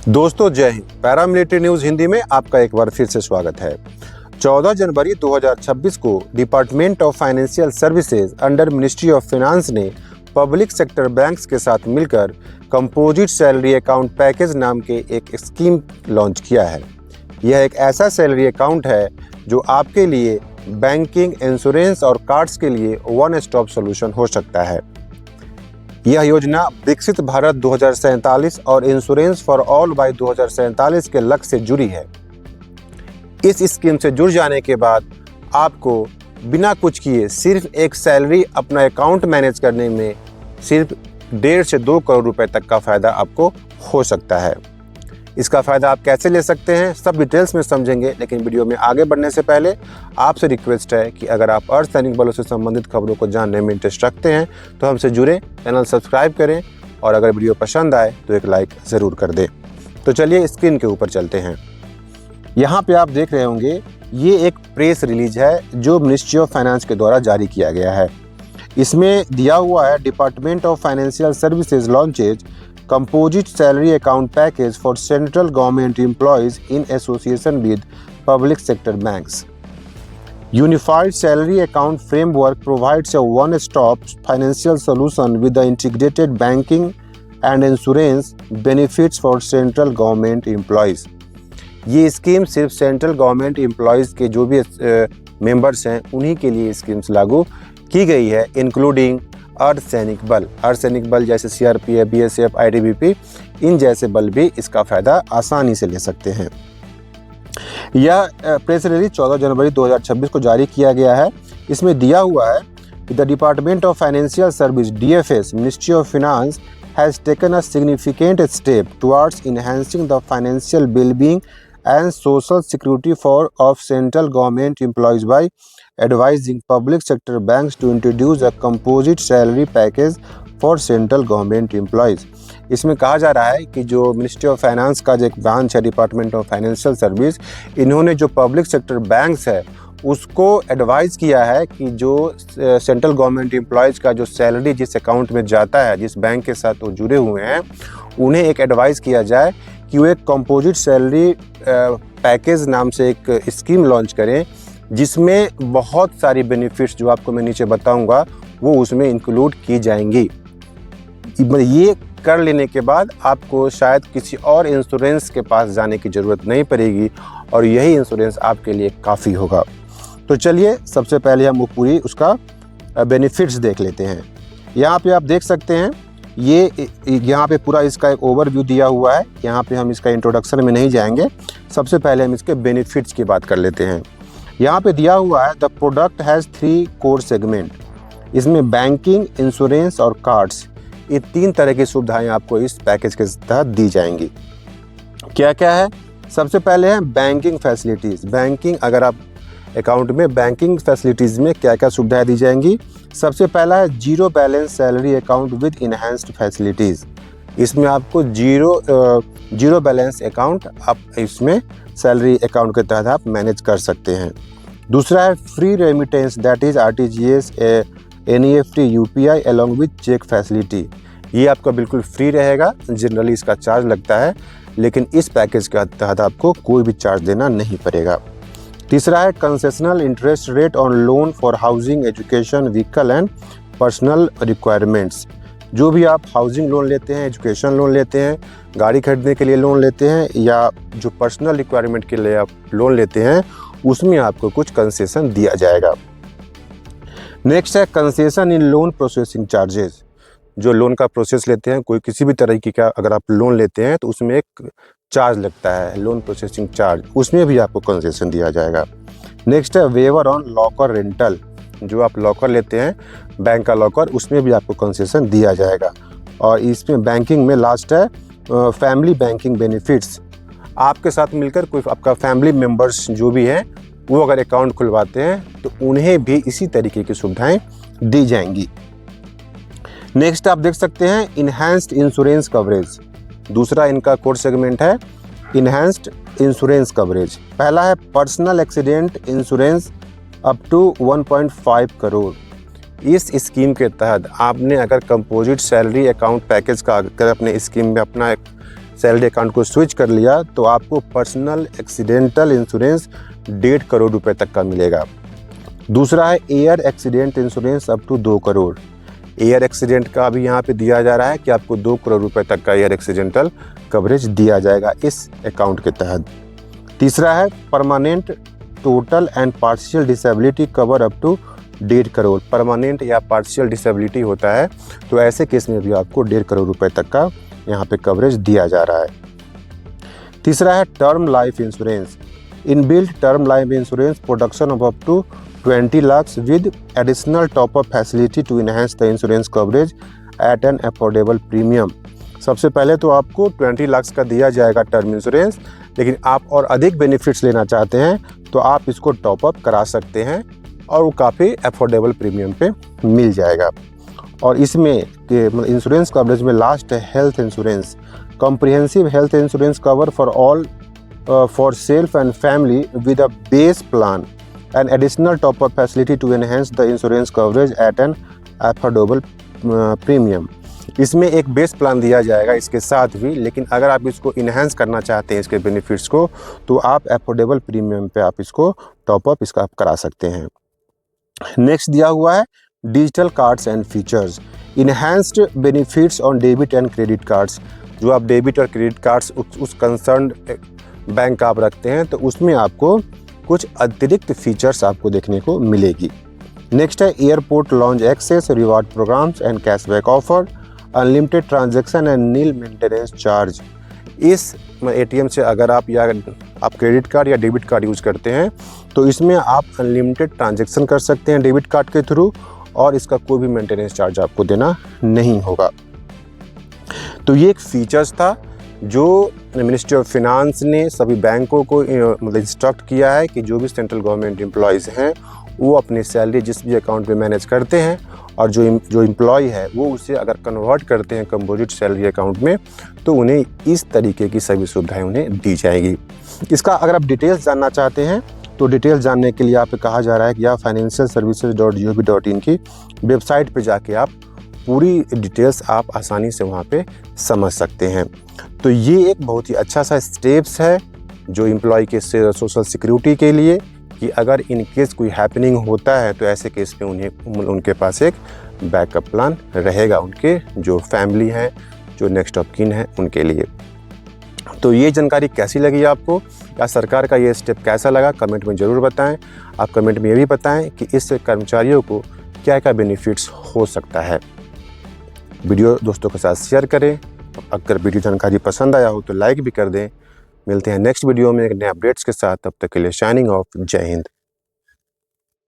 दोस्तों जय Hind. Paramilitary news Hindi में आपका एक बार फिर से स्वागत है। 14 जनवरी 2026 को department of financial services under ministry of finance ने पब्लिक सेक्टर बैंक्स के साथ मिलकर कंपोजिट सैलरी अकाउंट पैकेज नाम के एक स्कीम लॉन्च किया है। यह एक ऐसा सैलरी अकाउंट है जो आपके लिए बैंकिंग, इंश्योरेंस और कार्ड्स के लिए वन स्टॉप सॉल्यूशन हो सकता है। यह योजना विकसित भारत 2047 और इंश्योरेंस फॉर ऑल बाय 2047 के लक्ष्य से जुड़ी है। इस स्कीम से जुड़ जाने के बाद आपको बिना कुछ किए सिर्फ एक सैलरी अपना अकाउंट मैनेज करने में सिर्फ 1.5 से 2 करोड़ रुपए तक का फ़ायदा आपको हो सकता है। इसका फ़ायदा आप कैसे ले सकते हैं सब डिटेल्स में समझेंगे, लेकिन वीडियो में आगे बढ़ने से पहले आपसे रिक्वेस्ट है कि अगर आप अर्धसैनिक बलों से संबंधित खबरों को जानने में इंटरेस्ट रखते हैं तो हमसे जुड़े, चैनल सब्सक्राइब करें और अगर वीडियो पसंद आए तो एक लाइक ज़रूर कर दें। तो चलिए स्क्रीन के ऊपर चलते हैं। यहाँ पे आप देख रहे होंगे ये एक प्रेस रिलीज है जो मिनिस्ट्री ऑफ फाइनेंस के द्वारा जारी किया गया है। इसमें दिया हुआ है department of financial services launches composite salary account package for central government employees in association with public sector banks. Unified salary account framework provides a one-stop financial solution with the integrated banking and insurance benefits for central government employees। ये scheme सिर्फ central government employees के जो भी members हैं उन्हीं के लिए schemes लागू की गई है, इंक्लूडिंग अर्धसैनिक बल। अर्धसैनिक बल जैसे सीआरपीएफ, बीएसएफ, आईटीबीपी, इन जैसे बल भी इसका फ़ायदा आसानी से ले सकते हैं। यह प्रेस रिलीज 14 जनवरी 2026 को जारी किया गया है। इसमें दिया हुआ है कि the department of financial service DFS ministry of finance has taken a significant step towards enhancing the financial well-being and social security of central government employees by advising public sector banks to introduce a composite salary package for central government employees। इसमें कहा जा रहा है कि जो ministry of finance का जो एक ब्रांच है डिपार्टमेंट ऑफ फाइनेंशियल सर्विस, इन्होंने जो पब्लिक सेक्टर बैंक्स है उसको एडवाइज़ किया है कि जो सेंट्रल गवर्नमेंट एम्प्लॉयज़ का जो सैलरी जिस अकाउंट में जाता है, जिस बैंक के साथ वो जुड़े हुए हैं, उन्हें एक एडवाइस किया जाए कि वो एक कंपोजिट सैलरी पैकेज नाम से एक स्कीम लॉन्च करें जिसमें बहुत सारी बेनिफिट्स जो आपको मैं नीचे बताऊंगा वो उसमें इंक्लूड की जाएंगी। ये कर लेने के बाद आपको शायद किसी और इंश्योरेंस के पास जाने की ज़रूरत नहीं पड़ेगी और यही इंश्योरेंस आपके लिए काफ़ी होगा। तो चलिए सबसे पहले हम वो पूरी उसका बेनिफिट्स देख लेते हैं। यहाँ पे आप देख सकते हैं ये यहाँ पे पूरा इसका एक ओवरव्यू दिया हुआ है। यहाँ पे हम इसका इंट्रोडक्शन में नहीं जाएंगे, सबसे पहले हम इसके बेनिफिट्स की बात कर लेते हैं। यहाँ पे दिया हुआ है the product has 3 core segment. इसमें बैंकिंग, इंश्योरेंस और कार्ड्स, ये 3 तरह की सुविधाएँ आपको इस पैकेज के तहत दी जाएंगी। क्या क्या है? सबसे पहले है बैंकिंग फैसिलिटीज़। बैंकिंग, अगर आप अकाउंट में बैंकिंग फैसिलिटीज़ में क्या क्या सुविधाएं दी जाएंगी? सबसे पहला है zero balance salary account with enhanced facilities. इसमें आपको जीरो बैलेंस अकाउंट आप इसमें सैलरी अकाउंट के तहत आप मैनेज कर सकते हैं। दूसरा है free remittance, that is RTGS, NEFT, UPI along with cheque facility. ये आपका बिल्कुल फ्री रहेगा। जनरली इसका चार्ज लगता है, लेकिन इस पैकेज के तहत आपको कोई भी चार्ज देना नहीं पड़ेगा। तीसरा है concessional interest rate on loan for housing, education, vehicle and personal requirements. जो भी आप हाउसिंग लोन लेते हैं, एजुकेशन लोन लेते हैं, गाड़ी खरीदने के लिए लोन लेते हैं या जो पर्सनल रिक्वायरमेंट के लिए आप लोन लेते हैं, उसमें आपको कुछ कंसेशन दिया जाएगा। नेक्स्ट है कंसेशन इन लोन प्रोसेसिंग चार्जेस। जो लोन का प्रोसेस लेते हैं, कोई किसी भी तरीके का अगर आप लोन लेते हैं तो उसमें एक चार्ज लगता है, लोन प्रोसेसिंग चार्ज, उसमें भी आपको कंसेशन दिया जाएगा। नेक्स्ट है वेवर ऑन लॉकर रेंटल। जो आप लॉकर लेते हैं, बैंक का लॉकर, उसमें भी आपको कंसेशन दिया जाएगा। और इसमें बैंकिंग में लास्ट है फैमिली बैंकिंग बेनिफिट्स। आपके साथ मिलकर कोई आपका फैमिली मेम्बर्स जो भी हैं वो अगर अकाउंट खुलवाते हैं तो उन्हें भी इसी तरीके की सुविधाएं दी जाएंगी। नेक्स्ट आप देख सकते हैं इन्हांस्ड इंश्योरेंस कवरेज। दूसरा इनका कोर सेगमेंट है इन्हांस्ड इंश्योरेंस कवरेज। पहला है personal accident insurance up to 1.5 crore. इस स्कीम के तहत आपने अगर कंपोजिट सैलरी अकाउंट पैकेज का अगर अपने स्कीम में अपना एक सैलरी अकाउंट को स्विच कर लिया तो आपको पर्सनल एक्सीडेंटल इंश्योरेंस 1.5 करोड़ रुपए तक का मिलेगा। दूसरा है air accident insurance up to 2 crore. Air accident का भी यहाँ पे दिया जा रहा है कि आपको 2 करोड़ रुपए तक का एयर एक्सीडेंटल कवरेज दिया जाएगा इस अकाउंट के तहत। तीसरा है permanent total and partial disability cover up to 1.5 crore. Permanent या पार्शियल डिसेबिलिटी होता है तो ऐसे केस में भी आपको 1.5 करोड़ रुपए तक का यहाँ पे कवरेज दिया जा रहा है। तीसरा है term life insurance. Inbuilt term life insurance production of up to 20 lakhs with additional top-up facility to enhance the insurance coverage at an affordable premium। सबसे पहले तो आपको 20 लाख का दिया जाएगा टर्म इंश्योरेंस, लेकिन आप और अधिक बेनिफिट्स लेना चाहते हैं तो आप इसको टॉप अप करा सकते हैं और वो काफ़ी अफोर्डेबल प्रीमियम पे मिल जाएगा। और इसमें मतलब इंश्योरेंस कवरेज में लास्ट है health insurance. Comprehensive health insurance cover for all for self and family with a base plan an additional top-up facility to enhance the insurance coverage at an affordable premium। इसमें एक base plan दिया जाएगा इसके साथ भी, लेकिन अगर आप इसको इन्हेंस करना चाहते हैं इसके बेनिफिट्स को तो आप अफोर्डेबल प्रीमियम पे आप इसको टॉपअप इसका आप करा सकते हैं। नेक्स्ट दिया हुआ है digital cards and features. Enhanced benefits on debit and credit cards. जो आप डेबिट और क्रेडिट कार्ड्स उस कंसर्न बैंक आप रखते हैं तो उसमें आपको कुछ अतिरिक्त फीचर्स आपको देखने को मिलेगी। नेक्स्ट है airport lounge access, reward programmes and cashback offer, unlimited transaction and nil maintenance charge. इस एटीएम से अगर आप क्रेडिट कार्ड या डेबिट कार्ड यूज़ करते हैं तो इसमें आप अनलिमिटेड ट्रांजैक्शन कर सकते हैं डेबिट कार्ड के थ्रू और इसका कोई भी मेंटेनेंस चार्ज आपको देना नहीं होगा। तो ये एक फीचर्स था जो मिनिस्ट्री ऑफ फिनांस ने सभी बैंकों को मतलब इंस्ट्रक्ट किया है कि जो भी सेंट्रल गवर्नमेंट एम्प्लॉयज़ हैं वो अपनी सैलरी जिस भी अकाउंट में मैनेज करते हैं और जो एम्प्लॉय है वो उसे अगर कन्वर्ट करते हैं कंपोजिट सैलरी अकाउंट में तो उन्हें इस तरीके की सभी सुविधाएं उन्हें दी जाएगी। इसका अगर आप डिटेल्स जानना चाहते हैं तो डिटेल्स जानने के लिए आप कहा जा रहा है कि आप financialservices.gov.in की वेबसाइट पर जाके आप पूरी डिटेल्स आप आसानी से वहाँ पे समझ सकते हैं। तो ये एक बहुत ही अच्छा सा स्टेप्स है जो एम्प्लॉय के सोशल सिक्योरिटी के लिए कि अगर इन केस कोई हैपनिंग होता है तो ऐसे केस में उनके पास एक बैकअप प्लान रहेगा, उनके जो फैमिली है, जो नेक्स्ट ऑफ किन है उनके लिए। तो ये जानकारी कैसी लगी आपको या सरकार का ये स्टेप कैसा लगा कमेंट में ज़रूर बताएं। आप कमेंट में ये भी बताएं कि इस कर्मचारियों को क्या क्या बेनिफिट्स हो सकता है। वीडियो दोस्तों के साथ शेयर करें। अगर वीडियो जानकारी पसंद आया हो तो लाइक भी कर दें। मिलते हैं नेक्स्ट वीडियो में एक नए अपडेट्स के साथ। तब तक के लिए शाइनिंग ऑफ। जय हिंद।